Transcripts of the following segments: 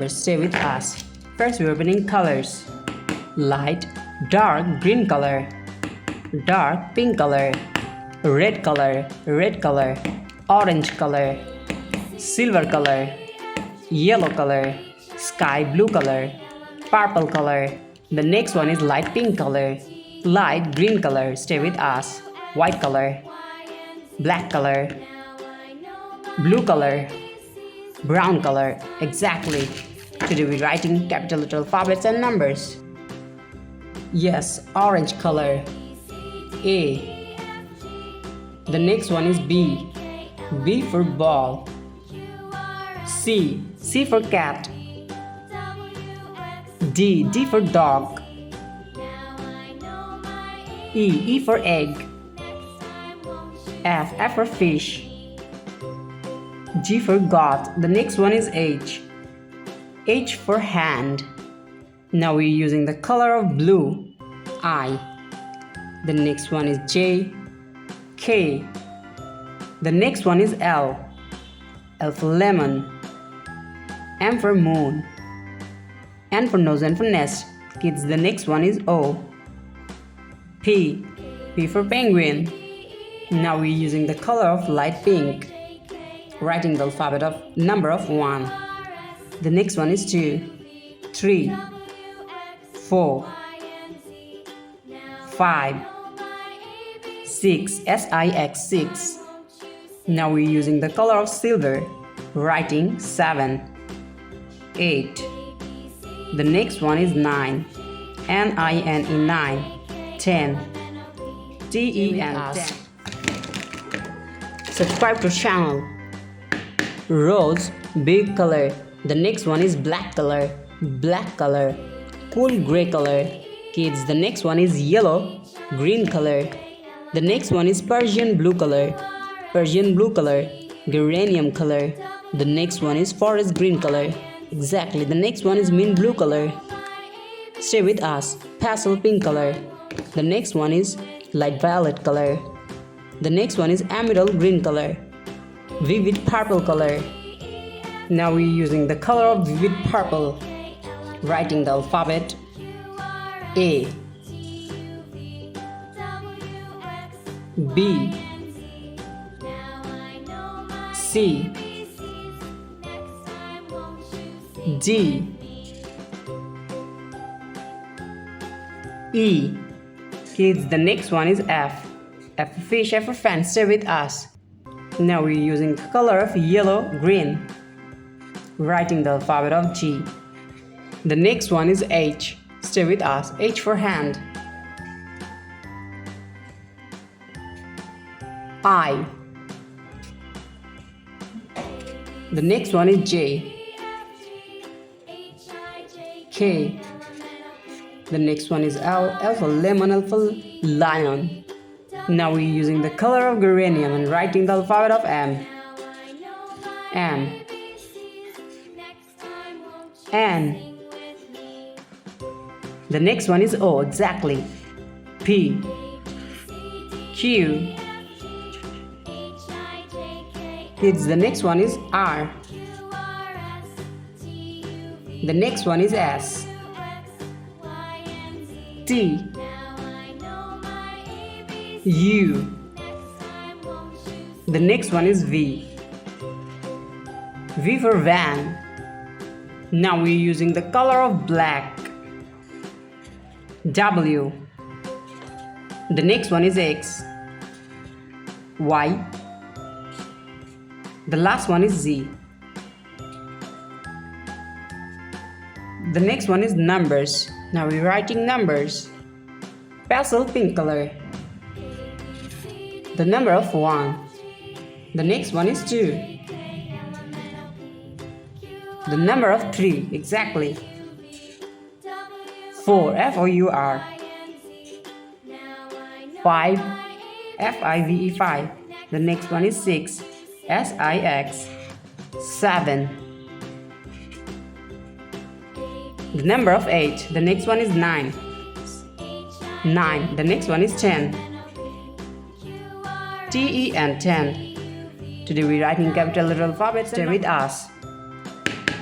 Stay with us. First, we're opening colors: light, dark green color, dark pink color, red color, orange color, silver color, yellow color, sky blue color, purple color. The next one is light pink color, light green color. Stay with us. White color, black color, blue color, brown color. Exactly. Today we're writing capital letter alphabets and numbers. Yes, orange color. A. The next one is B. B for ball. C. C for cat. D. D for dog. E. E for egg. F. F for fish. G for God. The next one is H. H for hand. Now we're using the color of blue. I. The next one is J. K. The next one is L. L for lemon. M for moon. N for nose and for nest. Kids, the next one is O. P. P for penguin. Now we're using the color of light pink. Writing the alphabet of number of 1. The next one is 2, 3, 4, 5, 6, S-I-X, 6. Now we're using the color of silver. Writing 7, 8. The next one is 9, N-I-N-E, 9, 10, T-E-N, 10. Subscribe to channel. Rose, big color. The next one is black color, cool gray color. Kids, the next one is yellow, green color. The next one is Persian blue color, geranium color. The next one is forest green color. Exactly, the next one is mint blue color. Stay with us. Pastel pink color. The next one is light violet color. The next one is emerald green color, vivid purple color. Now we're using the color of vivid purple. Writing the alphabet A, B, C, D, E. Kids, the next one is F. F for fish, F for fan. Stay with us. Now we're using the color of yellow, green. Writing the alphabet of G. The next one is H. Stay with us. H for hand. I. The next one is J. K. The next one is L. L for lemon, L for lion. Now we're using the color of geranium and writing the alphabet of M. M. N. The next one is O. Exactly. P. Q. Kids, the next one is R. The next one is S. T. U. The next one is V. V for van. Now we're using the color of black. W. The next one is X. Y. The last one is Z. The next one is numbers. Now we're writing numbers. Pastel pink color. The number of 1. The next one is 2. The number of 3. Exactly. 4. F-O-U-R. 5. F-I-V-E, 5. The next one is 6. S-I-X. 7. The number of 8. The next one is 9. 9. The next one is 10. T-E-N, 10. Today we're writing capital letter alphabet. Stay with us.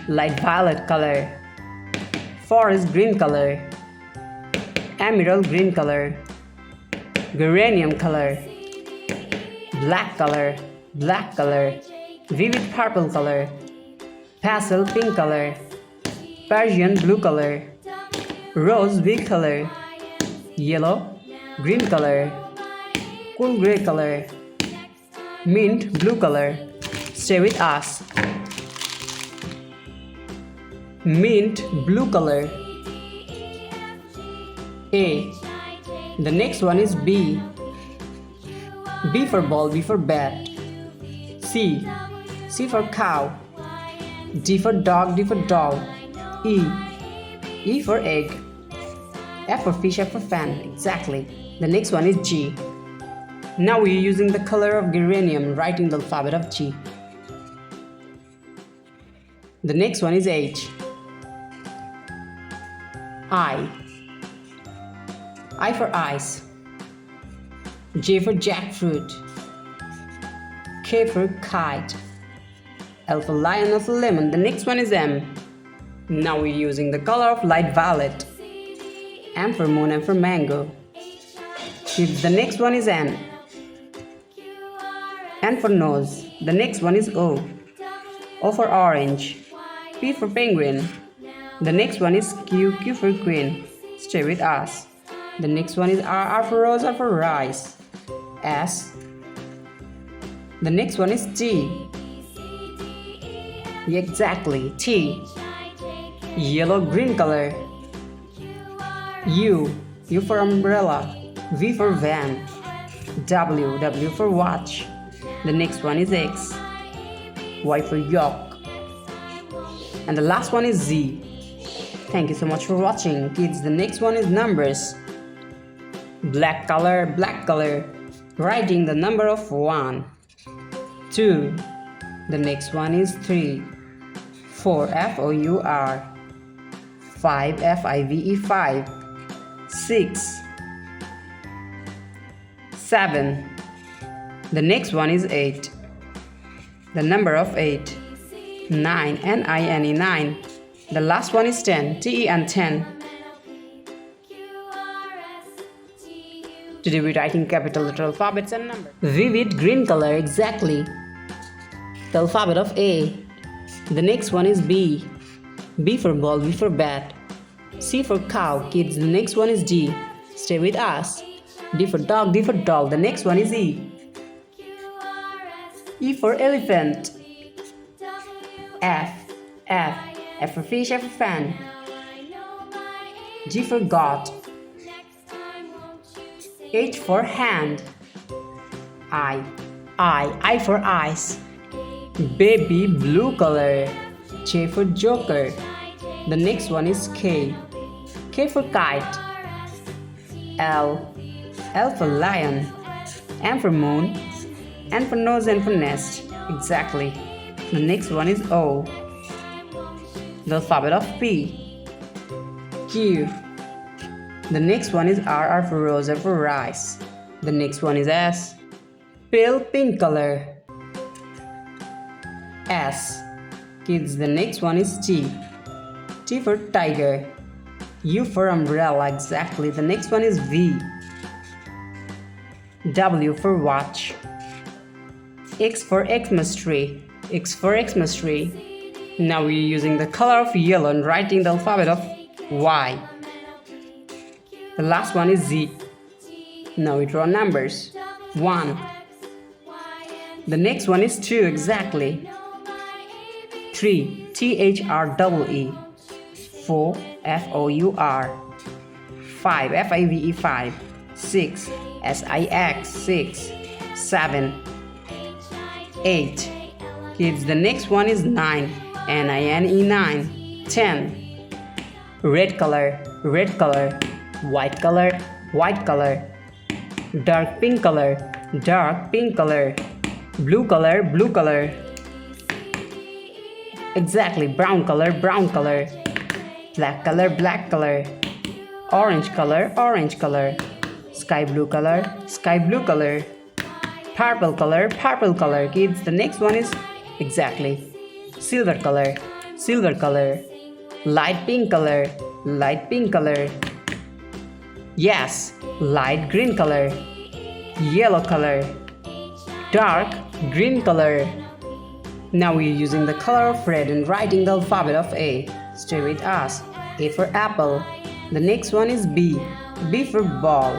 light violet color, forest green color, emerald green color, geranium color, black color, vivid purple color, pastel pink color, Persian blue color, rose big color, yellow, green color, cool gray color, mint blue color. Stay with us. Mint blue color. A. The next one is B. B for ball, B for bat. C. C for cow. D for dog, D for doll. E. E for egg. F for fish, F for fan. Exactly. The next one is G. Now we are using the color of geranium, writing the alphabet of G. The next one is H. I. I for ice. J for jackfruit. K for kite. L for lion, L for lemon. The next one is M. Now we're using the color of light violet. M for moon, M for mango. The next one is N. N for nose. The next one is O. O for orange. P for penguin. The next one is Q. Q for queen. Stay with us. The next one is R. R for rose, R for rice. S. The next one is T. Exactly, T. Yellow green color. U. U for umbrella. V for van. W. W for watch. The next one is X. Y for yolk. And the last one is Z. Thank you so much for watching, kids. The next one is numbers. Black color, writing the number of 1, 2. The next one is 3, 4, F-O-U-R, 5, F-I-V-E, 5, 6, 7. The next one is 8, the number of 8, 9, N-I-N-E, 9. The last one is 10, T-E-N, 10. Today we're writing capital letter alphabets and numbers. Vivid green color, exactly. The alphabet of A. The next one is B. B for ball, B for bat. C for cow, kids. The next one is D. Stay with us. D for dog, D for doll. The next one is E. E for elephant. F. F for fish, F for fan. G for God. H for hand. I for eyes. Baby blue color. J for joker. The next one is K. K for kite. L for lion. M for moon. N for nose, N for nest. Exactly. The next one is O. The alphabet of P. Q. The next one is R. R for rose, R for rice. The next one is S. Pale pink color. S. Kids, the next one is T. T for tiger. U for umbrella, exactly. The next one is V. W for watch. X for Xmas tree. X for Xmas tree. Now we're using the color of yellow and writing the alphabet of Y. The last one is Z. Now we draw numbers. 1. The next one is 2, exactly. 3. THREE. 4. FOUR. 5. FIVE, 5. 6. SIX, 6. 7. 8. Kids, the next one is 9. NINE, 9. 10. Red color. White color. Dark pink color. Blue color. Exactly, brown color. Black color. Orange color. Sky blue color. Purple color. Kids, the next one is exactly silver silver color. Light pink color, light pink color. Yes, light green color. Yellow color. Dark green color. Now we are using the color of red and writing the alphabet of A. Stay with us. A for apple. The next one is B. B for ball.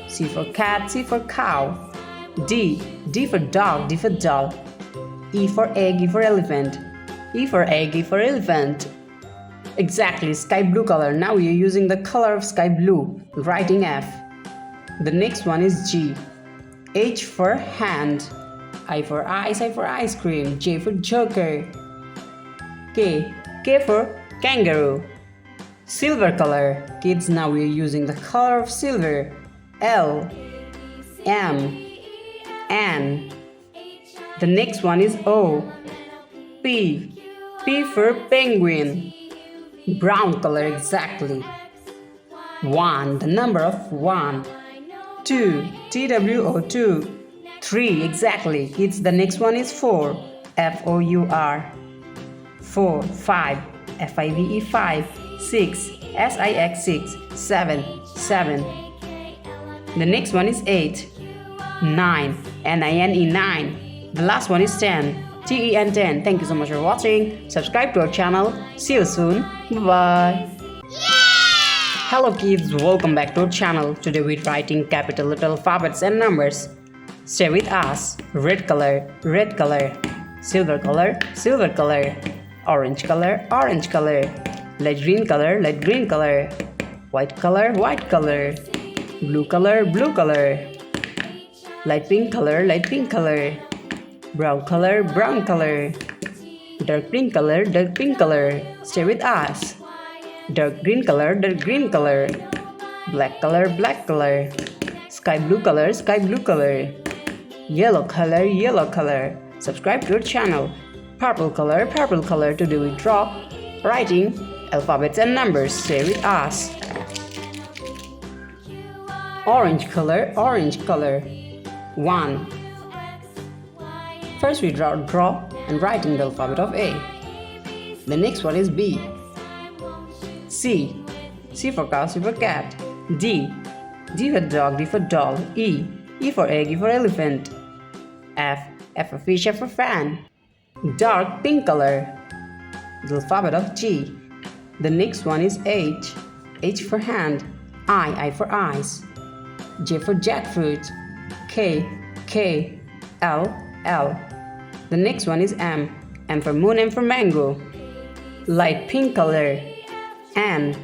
C for cat, C for cow. D. D for dog, D for doll. E for egg, E for elephant. E for egg, E for elephant. Exactly, sky blue color. Now we are using the color of sky blue, writing F. The next one is G. H for hand. I for ice, I for ice cream. J for joker. K. K for kangaroo. Silver color. Kids, now we are using the color of silver. L. M. N. The next one is O. P. P for penguin. Brown color, exactly. 1, the number of 1. 2, TWO2. 3, exactly. Kids, the next one is 4. FOUR. 4, 5. FIVE 5. 6, SIX 6. 7, 7. The next one is 8. 9, NINE 9. The last one is 10. TEN 10. Thank you so much for watching. Subscribe to our channel. See you soon. Bye. Hello kids, welcome back to our channel. Today we're writing capital letter alphabets and numbers. Stay with us. Red color, red color. Silver color, silver color. Orange color, orange color. Light green color, light green color. White color, white color. Blue color, blue color. Light pink color, light pink color. Brown color, brown color. Dark pink color, dark pink color. Stay with us. Dark green color, dark green color. Black color, black color. Sky blue color, sky blue color. Yellow color, yellow color. Subscribe to our channel. Purple color, purple color. Today we draw writing alphabets and numbers. Stay with us. Orange color, orange color. 1. First we draw and writing the alphabet of A. The next one is B. C. C for cow, C for cat. D. D for dog, D for doll. E. E for egg, E for elephant. F. F for fish, F for fan. Dark pink color. The alphabet of G. The next one is H. H for hand. I for eyes. J for jackfruit. K. K. L. L. The next one is M. M for moon, M for mango. Light pink color. N.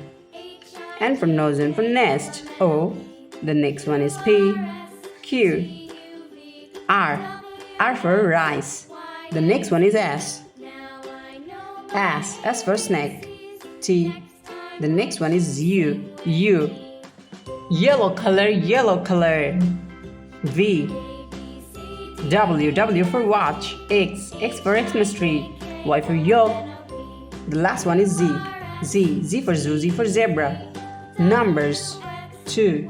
N for nose, N for nest. O. The next one is P. Q. R. R for rice. The next one is S. S. S for snake. T. The next one is U. U. Yellow color, yellow color. V. W. W for watch. X. X for Xmas tree. Y for yolk. The last one is Z. Z. Z for zoo, Z for zebra. Numbers. 2.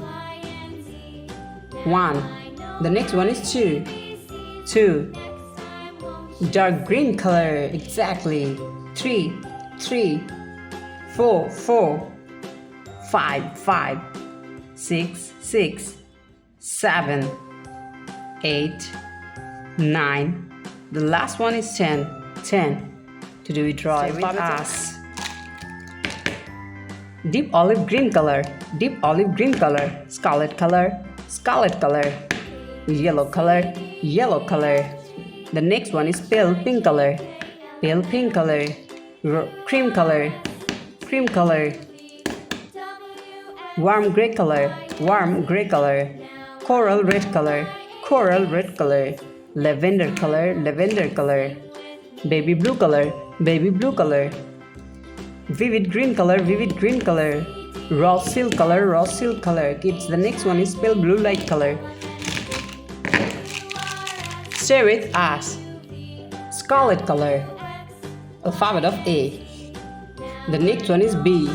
1. The next one is 2. 2. Dark green color. Exactly. 3. 3. 4. 4. 5. 5. 6. 6. 7. 8. 9. The last one is 10. 10. Today we draw with us. Deep olive green color. Deep olive green color. Scarlet color. Scarlet color. Yellow color. Yellow color. The next one is pale pink color. Pale pink color. Cream color. Cream color. Warm gray color. Warm gray color. Coral red color. Coral red color. Lavender color. Lavender color. Baby blue color. Baby blue color. Vivid green color. Vivid green color. Raw silk color. Raw silk color. Kids, the next one is pale blue light color. Stay with us. Scarlet color. Alphabet of A. The next one is B.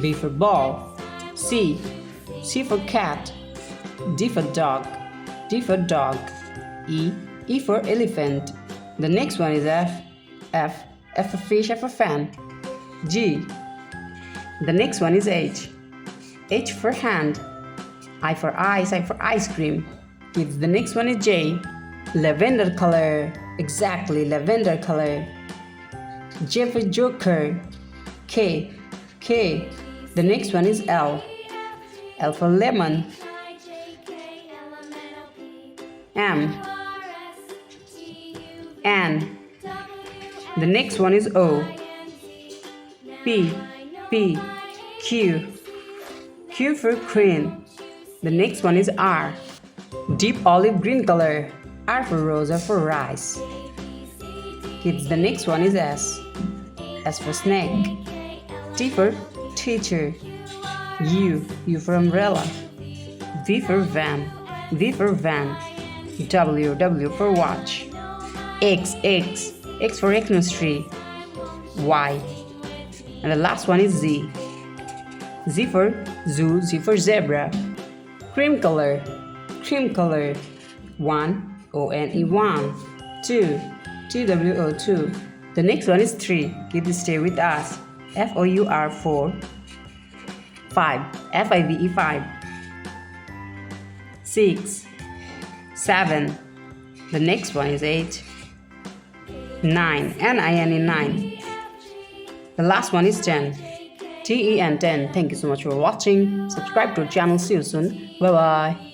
B for ball. C. C for cat. D for dog. D for dog. E. E for elephant. The next one is F. F. F for fish, F for fan. G. The next one is H. H for hand. I for ice, I for ice cream. Kids, the next one is J. Lavender color. Exactly, lavender color. J for joker. K. K. The next one is L. L for lemon. M. N. The next one is O. P. P. Q. Q for queen. The next one is R. Deep olive green color. R for rose, R for rice. Kids, the next one is S. S for snake. T for teacher. U. U for umbrella. V for van. V for van. W. W for watch. X. X. X for Xmas tree. Y. And the last one is Z. Z for zoo, Z for zebra. Cream color. Cream color. 1. O-N-E 1. 2. T-W-O 2. The next one is 3. Kids, stay with us. F-O-U-R 4. 5. F-I-V-E 5. 6. 7. The next one is 8. 9. N-I-N-E 9. The last one is 10. T-E-N 10. Thank you so much for watching. Subscribe to our channel. See you soon. Bye bye.